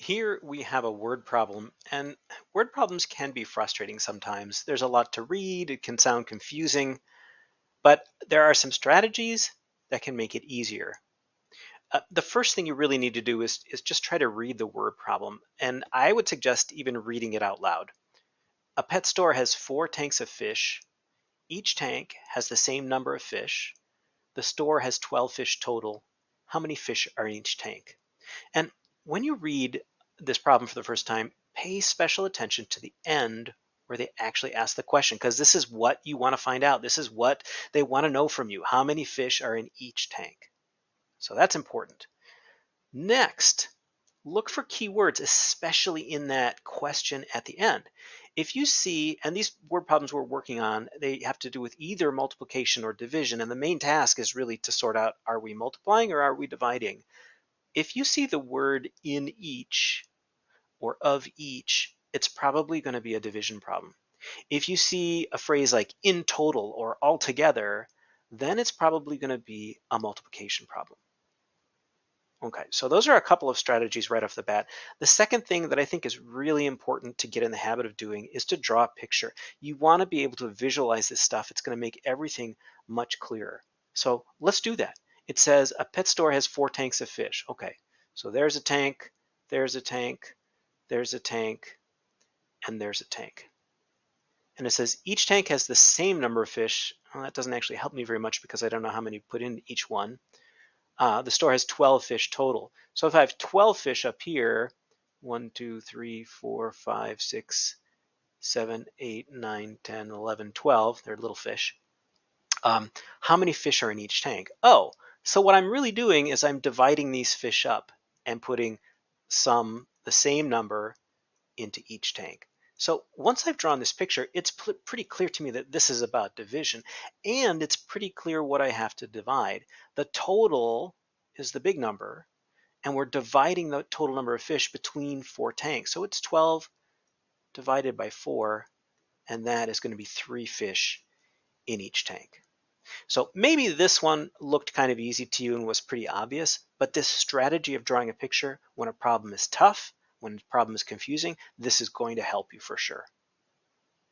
Here we have a word problem, and word problems can be frustrating sometimes. There's a lot to read, it can sound confusing, but there are some strategies that can make it easier. The first thing you really need to do is just try to read the word problem, and I would suggest even reading it out loud. A pet store has 4 tanks of fish. Each tank has the same number of fish. The store has 12 fish total. How many fish are in each tank? And when you read this problem for the first time, pay special attention to the end where they actually ask the question, because this is what you want to find out. This is what they want to know from you. How many fish are in each tank? So that's important. Next, look for keywords, especially in that question at the end. If you see, and these word problems we're working on, they have to do with either multiplication or division, and the main task is really to sort out, are we multiplying or are we dividing? If you see the word in each or of each, it's probably going to be a division problem. If you see a phrase like in total or altogether, then it's probably going to be a multiplication problem. Okay, so those are a couple of strategies right off the bat. The second thing that I think is really important to get in the habit of doing is to draw a picture. You want to be able to visualize this stuff. It's going to make everything much clearer. So let's do that. It says a pet store has 4 tanks of fish. Okay, so there's a tank, there's a tank, there's a tank, and there's a tank. And it says each tank has the same number of fish. Well, that doesn't actually help me very much because I don't know how many put in each one. The store has 12 fish total. So if I have 12 fish up here, 1, 2, 3, 4, 5, 6, 7, 8, 9, 10, 11, 12, they're little fish. How many fish are in each tank? Oh, so what I'm really doing is I'm dividing these fish up and putting the same number into each tank. So once I've drawn this picture, it's pretty clear to me that this is about division, and it's pretty clear what I have to divide. The total is the big number, and we're dividing the total number of fish between 4 tanks. So it's 12 divided by 4, and that is going to be 3 fish in each tank. So maybe this one looked kind of easy to you and was pretty obvious, but this strategy of drawing a picture when a problem is tough, when a problem is confusing, this is going to help you for sure.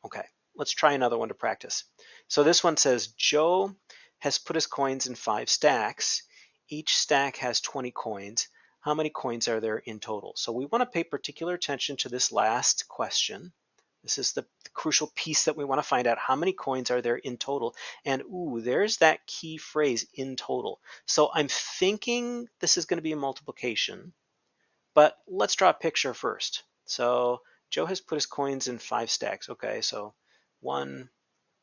Okay, let's try another one to practice. So this one says, Joe has put his coins in 5 stacks. Each stack has 20 coins. How many coins are there in total? So we want to pay particular attention to this last question. This is the crucial piece that we want to find out. How many coins are there in total? And ooh, there's that key phrase, in total. So I'm thinking this is going to be a multiplication, but let's draw a picture first. So Joe has put his coins in 5 stacks. Okay, so 1,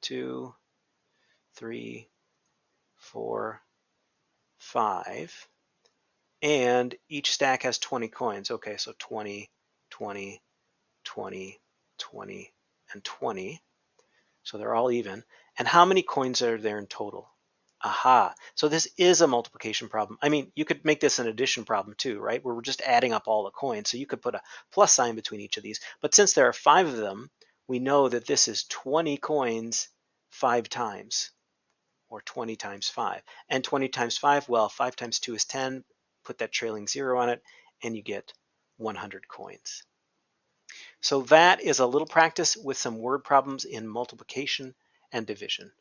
2, 3, 4, 5. And each stack has 20 coins. Okay, so 20, 20, 20, 20, and 20. So they're all even. And how many coins are there in total? Aha. So this is a multiplication problem. I mean, you could make this an addition problem too, right? Where we're just adding up all the coins. So you could put a plus sign between each of these. But since there are 5 of them, we know that this is 20 coins 5 times, or 20 times 5. And 20 times 5, well, 5 times 2 is 10. Put that trailing 0 on it, and you get 100 coins. So that is a little practice with some word problems in multiplication and division.